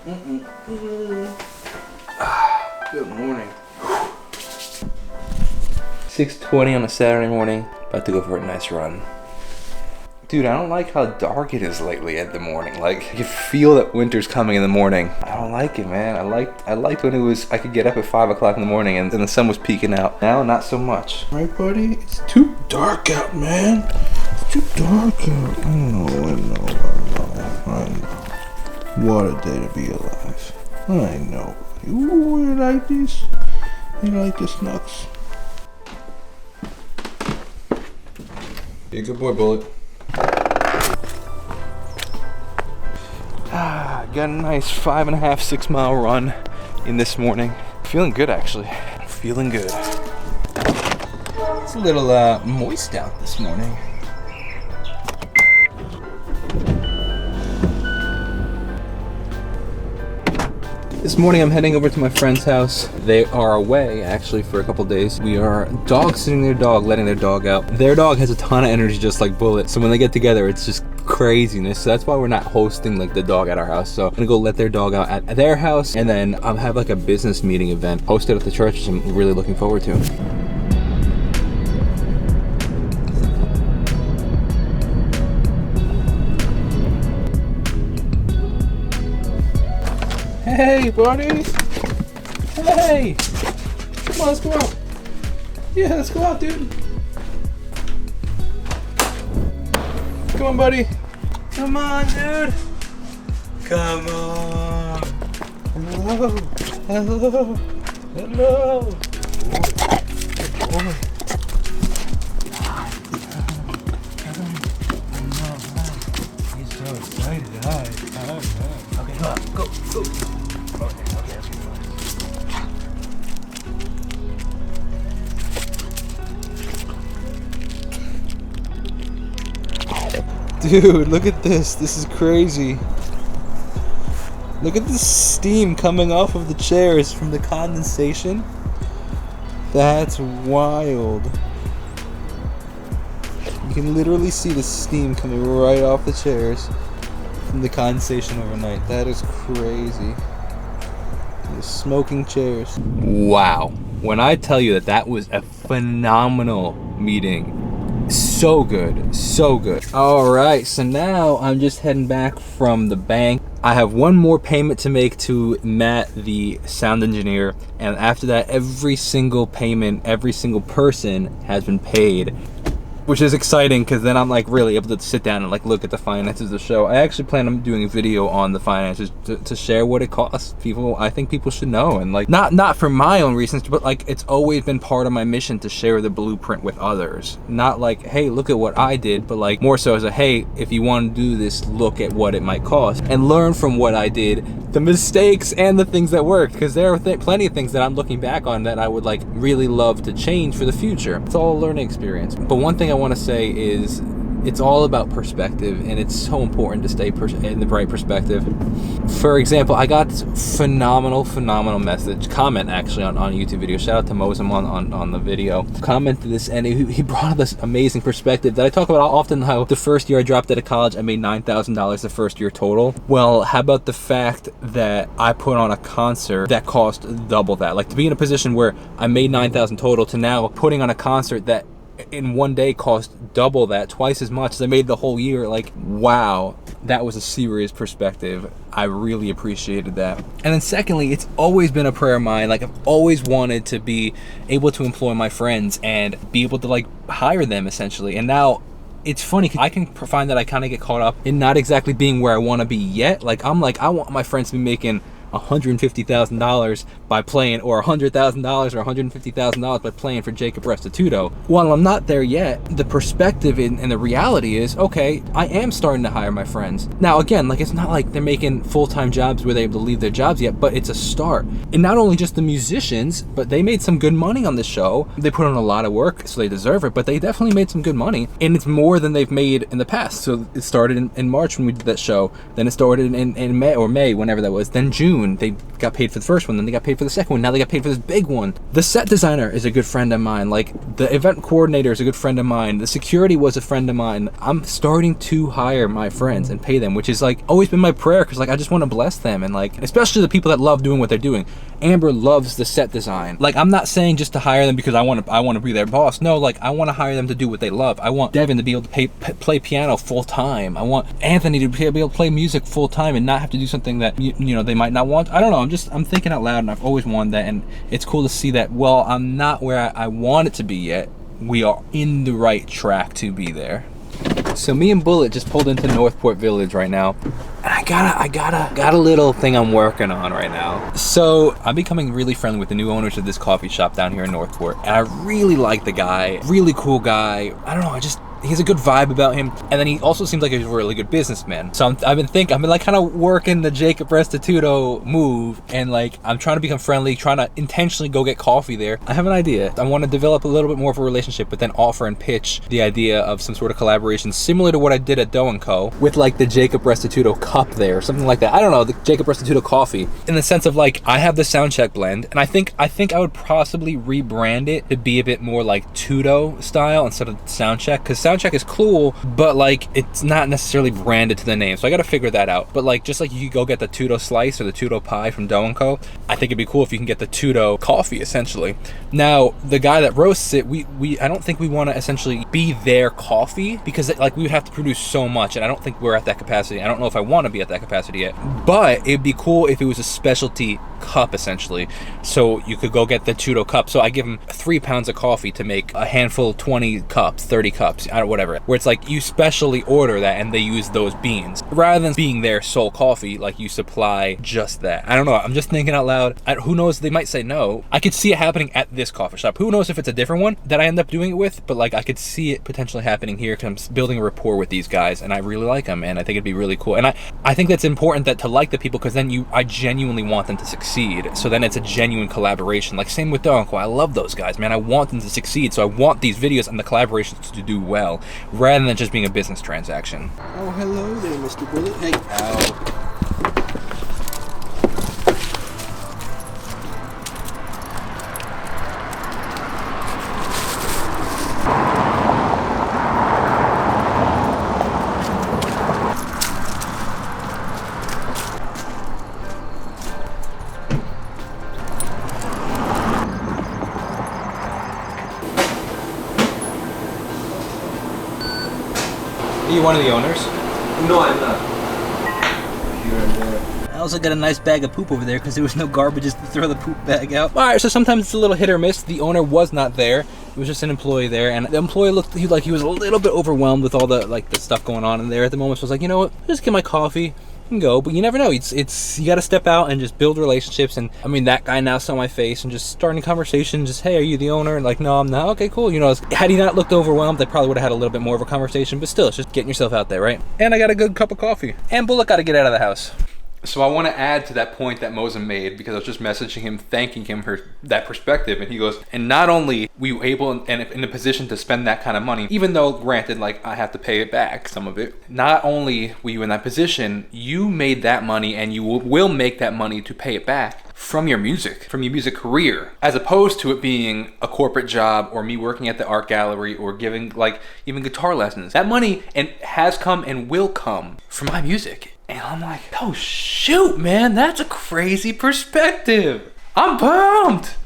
Good morning. 6:20 on a Saturday morning. About to go for a nice run. Dude, I don't like how dark it is lately in the morning. Like, you feel that winter's coming in the morning. I don't like it, man. I liked when I could get up at 5 o'clock in the morning and the sun was peeking out. Now, not so much. Right, buddy? It's too dark out, man. It's too dark out. I know. What a day to be alive. I know. Ooh, you like this? You like this nuts? Be a good boy, Bullet. Got a nice 5.5, 6 mile run in this morning. Feeling good, actually. Feeling good. It's a little moist out this morning. This morning I'm heading over to my friend's house. They are away actually for a couple days. We are dog sitting their dog, letting their dog out. Their dog has a ton of energy just like Bullet. So when they get together, it's just craziness. So that's why we're not hosting like the dog at our house. So I'm gonna go let their dog out at their house, and then I'll have like a business meeting event hosted at the church, which I'm really looking forward to. Hey, buddies! Hey! Come on, let's go out. Yeah, let's go out, dude. Come on, buddy. Come on, dude. Come on. Hello. Hello. Hello. Good boy. He's so excited. Hi. Okay, come on. Go. Okay, that's good. Dude, look at this. This is crazy. Look at the steam coming off of the chairs from the condensation. That's wild. You can literally see the steam coming right off the chairs from the condensation overnight. That is crazy. The smoking chairs. Wow. When I tell you that was a phenomenal meeting. So good, so good. All right, so now I'm just heading back from the bank. I have one more payment to make to Matt, the sound engineer, and after that, every single payment, every single person has been paid, which is exciting because then I'm like really able to sit down and like look at the finances of the show. I actually plan on doing a video on the finances to share what it costs. I think people should know, and like not for my own reasons, but like it's always been part of my mission to share the blueprint with others. Not like, hey, look at what I did, but like more so as a, hey, if you want to do this, look at what it might cost and learn from what I did, the mistakes and the things that worked, because there are plenty of things that I'm looking back on that I would like really love to change for the future. It's all a learning experience. But one thing I want to say is it's all about perspective, and it's so important to stay in the right perspective. For example, I got this phenomenal comment actually on a YouTube video. Shout out to wholesome on the video. Commented this, and he brought up this amazing perspective that I talk about often, how the first year I dropped out of college I made $9,000 the first year total. Well, how about the fact that I put on a concert that cost double that? Like, to be in a position where I made $9,000 total to now putting on a concert that in one day cost double that, twice as much as I made the whole year. Like, wow, that was a serious perspective. I really appreciated that. And then secondly, it's always been a prayer of mine. Like, I've always wanted to be able to employ my friends and be able to like hire them essentially. And now it's funny, I can find that I kind of get caught up in not exactly being where I want to be yet. Like, I'm like, I want my friends to be making $150,000 by playing, or $100,000 or $150,000 by playing for Jacob Restituto. While I'm not there yet, the perspective and the reality is, okay, I am starting to hire my friends. Now again, like, it's not like they're making full-time jobs where they're able to leave their jobs yet, but it's a start. And not only just the musicians, but they made some good money on the show. They put in a lot of work, so they deserve it, but they definitely made some good money, and it's more than they've made in the past. So it started in March when we did that show, then it started in May, whenever that was, then June, and they got paid for the first one, then they got paid for the second one, now they got paid for this big one. The set designer is a good friend of mine, like the event coordinator is a good friend of mine, the security was a friend of mine. I'm starting to hire my friends and pay them, which is like always been my prayer, because like I just want to bless them, and like especially the people that love doing what they're doing. Amber loves the set design. Like I'm not saying just to hire them because I want to be their boss. No, like I want to hire them to do what they love. I want Devin to be able to play piano full time. I want Anthony to be able to play music full time and not have to do something that you know they might not want. I don't know. I'm thinking out loud, and I've always wanted that, and it's cool to see that. Well, I'm not where I want it to be yet. We are in the right track to be there. So me and Bullet just pulled into Northport Village right now. And I got a little thing I'm working on right now. So I'm becoming really friendly with the new owners of this coffee shop down here in Northport. And I really like the guy, really cool guy. I don't know, he has a good vibe about him, and then he also seems like he's a really good businessman. So I've been like kind of working the Jacob Restituto move, and like I'm trying to become friendly, trying to intentionally go get coffee there. I have an idea. I want to develop a little bit more of a relationship, but then offer and pitch the idea of some sort of collaboration similar to what I did at Dough & Co. with like the Jacob Restituto cup there, or something like that. I don't know, the Jacob Restituto coffee, in the sense of like I have the Soundcheck blend, and I think I would possibly rebrand it to be a bit more like Tudo style instead of Soundcheck, because Soundcheck is cool, but like it's not necessarily branded to the name, so I gotta figure that out. But like just like you could go get the Tudo slice or the Tudo pie from Dough & Co, I think it'd be cool if you can get the Tudo coffee essentially. Now the guy that roasts it, I don't think we want to essentially be their coffee, because like we would have to produce so much, and I don't think we're at that capacity. I don't know if I want to be at that capacity yet, but it'd be cool if it was a specialty cup essentially, so you could go get the Tudo cup. So I give them 3 pounds of coffee to make a handful, 20 cups, 30 cups, whatever, where it's like you specially order that and they use those beans rather than being their sole coffee, like you supply just that. I don't know, I'm just thinking out loud. Who knows, they might say no. I could see it happening at this coffee shop. Who knows if it's a different one that I end up doing it with, but like I could see it potentially happening here, because I'm building a rapport with these guys and I really like them, and I think it'd be really cool. And I think that's important, that to like the people, because then I genuinely want them to succeed. So then it's a genuine collaboration. Like same with Dough & Co. I love those guys, man. I want them to succeed, so I want these videos and the collaborations to do well, rather than just being a business transaction. Oh, hello there, Mr. Bullet. Hey. Ow. Are you one of the owners? No, I'm not. Here and there. I also got a nice bag of poop over there because there was no garbages to throw the poop bag out. Alright, so sometimes it's a little hit or miss. The owner was not there. It was just an employee there, and the employee looked like he was a little bit overwhelmed with all the stuff going on in there at the moment. So I was like, you know what, just get my coffee and go. But you never know. It's you got to step out and just build relationships. And I mean, that guy now saw my face and just starting a conversation. Just, hey, are you the owner? And like, no, I'm not. Okay, cool. You know, had he not looked overwhelmed, they probably would have had a little bit more of a conversation. But still, it's just getting yourself out there, right? And I got a good cup of coffee. And Bullock got to get out of the house. So I want to add to that point that Mosem made, because I was just messaging him, thanking him for that perspective, and he goes, and not only were you able and in a position to spend that kind of money, even though granted, like I have to pay it back, some of it, not only were you in that position, you made that money, and you will make that money to pay it back from your music career, as opposed to it being a corporate job or me working at the art gallery or giving like even guitar lessons. That money has come and will come from my music. And I'm like, oh shoot, man, that's a crazy perspective. I'm pumped.